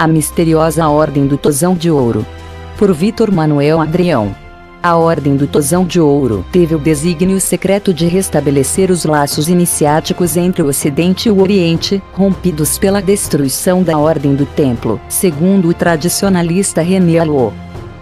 A misteriosa Ordem do Tozão de Ouro. Por Vitor Manuel Adrião. A Ordem do Tozão de Ouro teve o desígnio secreto de restabelecer os laços iniciáticos entre o Ocidente e o Oriente, rompidos pela destruição da Ordem do Templo, segundo o tradicionalista René Allo.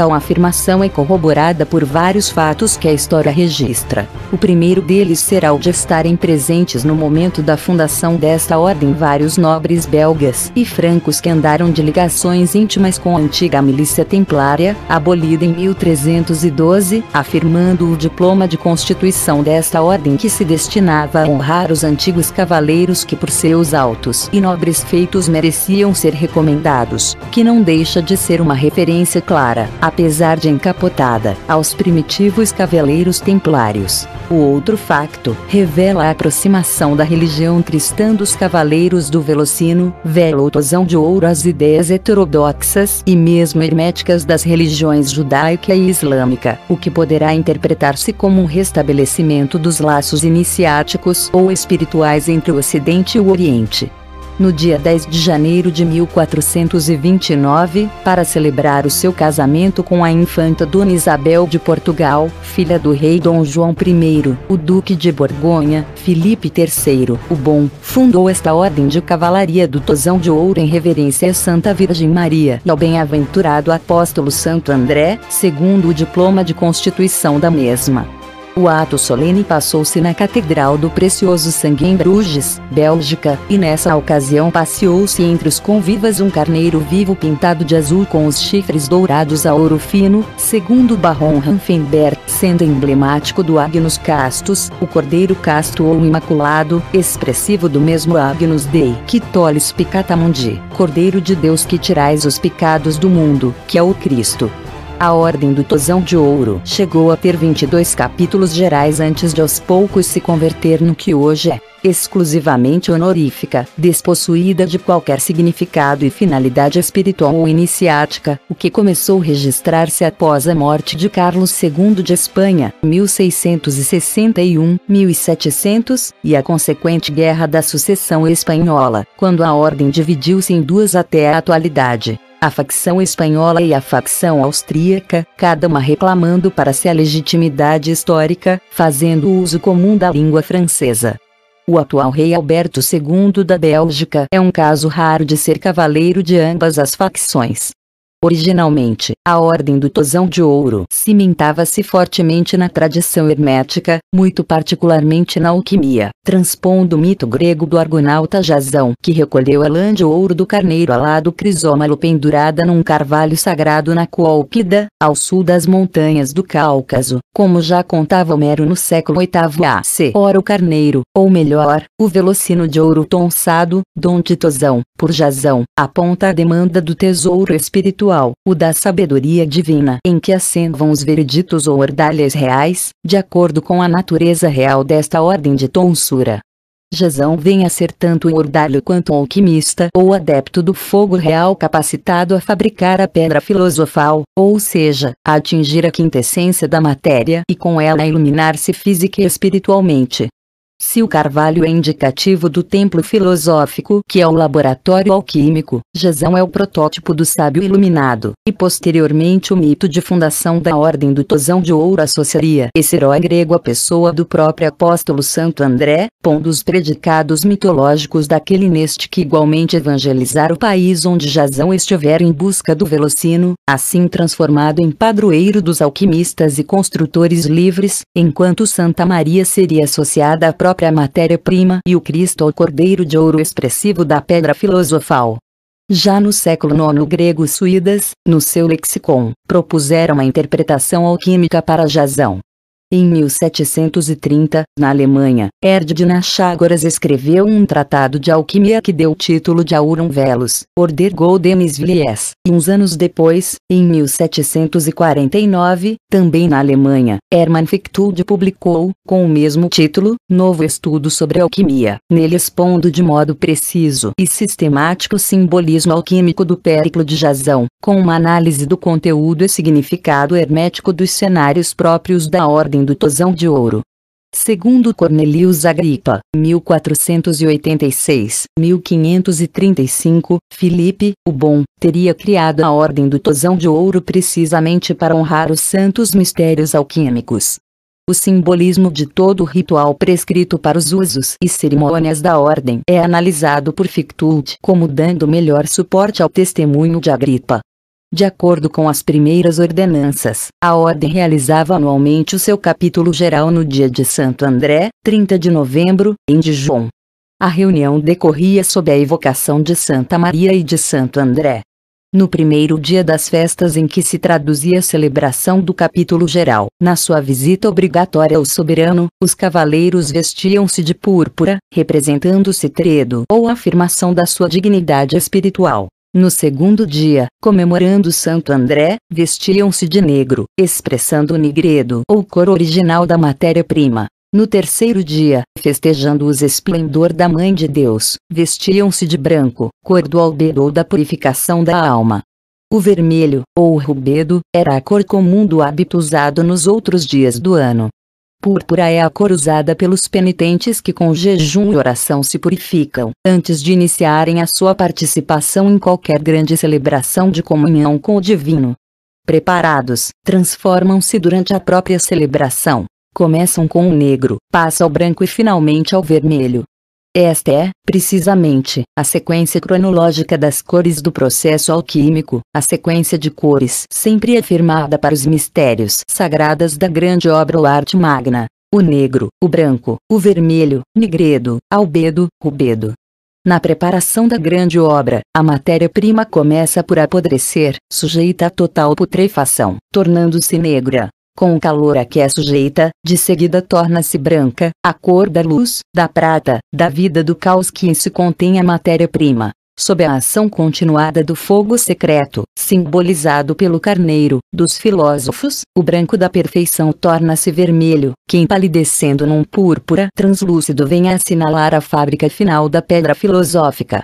Tal afirmação é corroborada por vários fatos que a história registra. O primeiro deles será o de estarem presentes no momento da fundação desta ordem vários nobres belgas e francos que andaram de ligações íntimas com a antiga milícia templária, abolida em 1312, afirmando o diploma de constituição desta ordem que se destinava a honrar os antigos cavaleiros que por seus altos e nobres feitos mereciam ser recomendados, que não deixa de ser uma referência clara, apesar de encapotada, aos primitivos cavaleiros templários. O outro facto revela a aproximação da religião cristã dos cavaleiros do Velocino, Velho ou Tozão de Ouro às ideias heterodoxas e mesmo herméticas das religiões judaica e islâmica, o que poderá interpretar-se como um restabelecimento dos laços iniciáticos ou espirituais entre o Ocidente e o Oriente. No dia 10 de janeiro de 1429, para celebrar o seu casamento com a infanta Dona Isabel de Portugal, filha do rei Dom João I, o Duque de Borgonha, Filipe III, o Bom, fundou esta ordem de cavalaria do Tozão de Ouro em reverência à Santa Virgem Maria e ao bem-aventurado apóstolo Santo André, segundo o diploma de constituição da mesma. O ato solene passou-se na Catedral do Precioso Sangue em Bruges, Bélgica, e nessa ocasião passeou-se entre os convivas um carneiro vivo pintado de azul com os chifres dourados a ouro fino, segundo Baron Ranfenberg, sendo emblemático do Agnus Castus, o Cordeiro Casto ou Imaculado, expressivo do mesmo Agnus Dei que tollis peccata mundi, Cordeiro de Deus que tirais os pecados do mundo, que é o Cristo. A Ordem do Tozão de Ouro chegou a ter 22 capítulos gerais antes de aos poucos se converter no que hoje é, exclusivamente honorífica, despossuída de qualquer significado e finalidade espiritual ou iniciática, o que começou a registrar-se após a morte de Carlos II de Espanha, 1661-1700, e a consequente Guerra da Sucessão Espanhola, quando a ordem dividiu-se em duas até a atualidade. A facção espanhola e a facção austríaca, cada uma reclamando para si a legitimidade histórica, fazendo uso comum da língua francesa. O atual rei Alberto II da Bélgica é um caso raro de ser cavaleiro de ambas as facções. Originalmente, a Ordem do Tozão de Ouro cimentava-se fortemente na tradição hermética, muito particularmente na alquimia, transpondo o mito grego do argonauta Jasão, que recolheu a lã de ouro do carneiro alado crisómalo pendurada num carvalho sagrado na Colquida, ao sul das montanhas do Cáucaso, como já contava Homero no século VIII a.C. Ora o carneiro, ou melhor, o velocino de ouro tonçado, dom de Tozão, por Jasão, aponta a demanda do tesouro espiritual, o da sabedoria divina, em que assentam os vereditos ou ordalhas reais, de acordo com a natureza real desta ordem de tonsura. Jasão vem a ser tanto o ordalho quanto o alquimista ou adepto do fogo real capacitado a fabricar a pedra filosofal, ou seja, a atingir a quintessência da matéria e com ela a iluminar-se física e espiritualmente. Se o carvalho é indicativo do templo filosófico, que é o laboratório alquímico, Jasão é o protótipo do sábio iluminado, e posteriormente o mito de fundação da Ordem do Tozão de Ouro associaria esse herói grego à pessoa do próprio apóstolo Santo André, pondo os predicados mitológicos daquele neste que igualmente evangelizar o país onde Jasão estiver em busca do velocino, assim transformado em padroeiro dos alquimistas e construtores livres, enquanto Santa Maria seria associada à própria matéria-prima e o Cristo ao Cordeiro de Ouro expressivo da pedra filosofal. Já no século IX grego Suídas, no seu lexicon, propuseram a interpretação alquímica para Jasão. Em 1730, na Alemanha, Erd de Anaxágoras escreveu um tratado de alquimia que deu o título de Aurum Velos, Order Goldemis Vlies, e uns anos depois, em 1749, também na Alemanha, Hermann Fichtelde publicou, com o mesmo título, novo estudo sobre alquimia, nele expondo de modo preciso e sistemático o simbolismo alquímico do périplo de Jasão, com uma análise do conteúdo e significado hermético dos cenários próprios da Ordem do Tozão de Ouro. Segundo Cornelius Agripa, 1486-1535, Filipe, o Bom, teria criado a Ordem do Tozão de Ouro precisamente para honrar os santos mistérios alquímicos. O simbolismo de todo o ritual prescrito para os usos e cerimônias da Ordem é analisado por Fictult como dando melhor suporte ao testemunho de Agripa. De acordo com as primeiras ordenanças, a Ordem realizava anualmente o seu capítulo geral no dia de Santo André, 30 de novembro, em Dijon. A reunião decorria sob a evocação de Santa Maria e de Santo André. No primeiro dia das festas em que se traduzia a celebração do capítulo geral, na sua visita obrigatória ao soberano, os cavaleiros vestiam-se de púrpura, representando o segredo ou a afirmação da sua dignidade espiritual. No segundo dia, comemorando Santo André, vestiam-se de negro, expressando o nigredo ou cor original da matéria-prima. No terceiro dia, festejando o esplendor da Mãe de Deus, vestiam-se de branco, cor do albedo ou da purificação da alma. O vermelho, ou rubedo, era a cor comum do hábito usado nos outros dias do ano. Púrpura é a cor usada pelos penitentes que com jejum e oração se purificam, antes de iniciarem a sua participação em qualquer grande celebração de comunhão com o divino. Preparados, transformam-se durante a própria celebração. Começam com o negro, passa ao branco e finalmente ao vermelho. Esta é, precisamente, a sequência cronológica das cores do processo alquímico, a sequência de cores sempre afirmada para os mistérios sagrados da grande obra ou arte magna: o negro, o branco, o vermelho, nigredo, albedo, rubedo. Na preparação da grande obra, a matéria-prima começa por apodrecer, sujeita a total putrefação, tornando-se negra. Com o calor a que é sujeita, de seguida torna-se branca, a cor da luz, da prata, da vida do caos que em si contém a matéria-prima. Sob a ação continuada do fogo secreto, simbolizado pelo carneiro, dos filósofos, o branco da perfeição torna-se vermelho, que empalidecendo num púrpura translúcido vem a assinalar a fábrica final da pedra filosófica.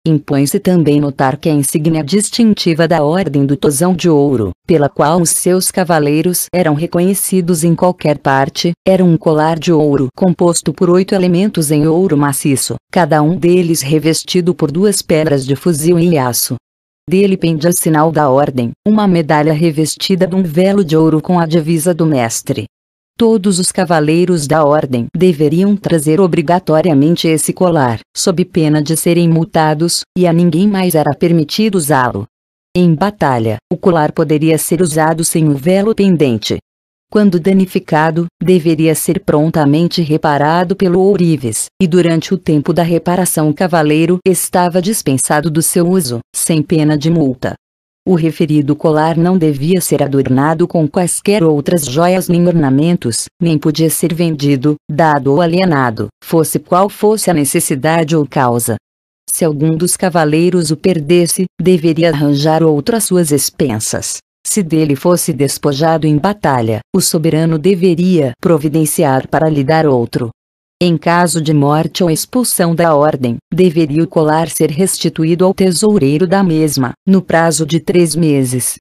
Impõe-se também notar que a insígnia distintiva da Ordem do Tozão de Ouro, pela qual os seus cavaleiros eram reconhecidos em qualquer parte, era um colar de ouro composto por 8 elementos em ouro maciço, cada um deles revestido por 2 pedras de fuzil em aço. Dele pendia o sinal da Ordem, uma medalha revestida de um velo de ouro com a divisa do mestre. Todos os cavaleiros da Ordem deveriam trazer obrigatoriamente esse colar, sob pena de serem multados, e a ninguém mais era permitido usá-lo. Em batalha, o colar poderia ser usado sem o velo pendente. Quando danificado, deveria ser prontamente reparado pelo ourives, e durante o tempo da reparação o cavaleiro estava dispensado do seu uso, sem pena de multa. O referido colar não devia ser adornado com quaisquer outras joias nem ornamentos, nem podia ser vendido, dado ou alienado, fosse qual fosse a necessidade ou causa. Se algum dos cavaleiros o perdesse, deveria arranjar outro às suas expensas. Se dele fosse despojado em batalha, o soberano deveria providenciar para lhe dar outro. Em caso de morte ou expulsão da Ordem, deveria o colar ser restituído ao tesoureiro da mesma, no prazo de 3 meses.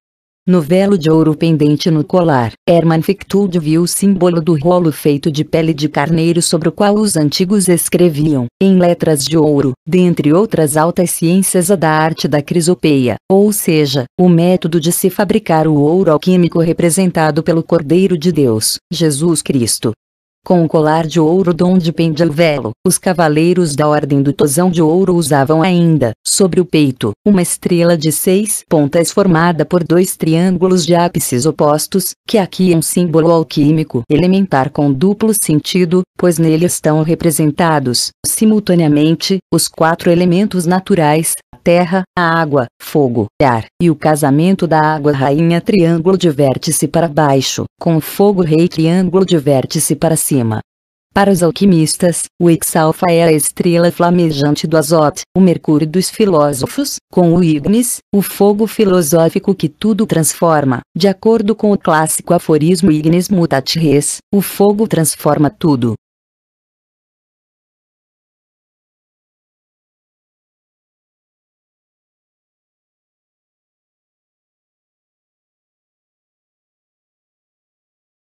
No velo de ouro pendente no colar, Hermann Fictult viu o símbolo do rolo feito de pele de carneiro sobre o qual os antigos escreviam, em letras de ouro, dentre outras altas ciências, a da arte da crisopeia, ou seja, o método de se fabricar o ouro alquímico representado pelo Cordeiro de Deus, Jesus Cristo. Com o colar de ouro donde pendia o velo, os cavaleiros da Ordem do Tozão de Ouro usavam ainda, sobre o peito, uma estrela de 6 pontas formada por 2 triângulos de ápices opostos, que aqui é um símbolo alquímico elementar com duplo sentido, pois nele estão representados, simultaneamente, os 4 elementos naturais: terra, a água, fogo, ar, e o casamento da água rainha triângulo de vértice para baixo, com o fogo rei triângulo de vértice para cima. Para os alquimistas, o X-alfa é a estrela flamejante do Azote, o Mercúrio dos filósofos, com o Ignis, o fogo filosófico que tudo transforma. De acordo com o clássico aforismo Ignis mutat res, o fogo transforma tudo.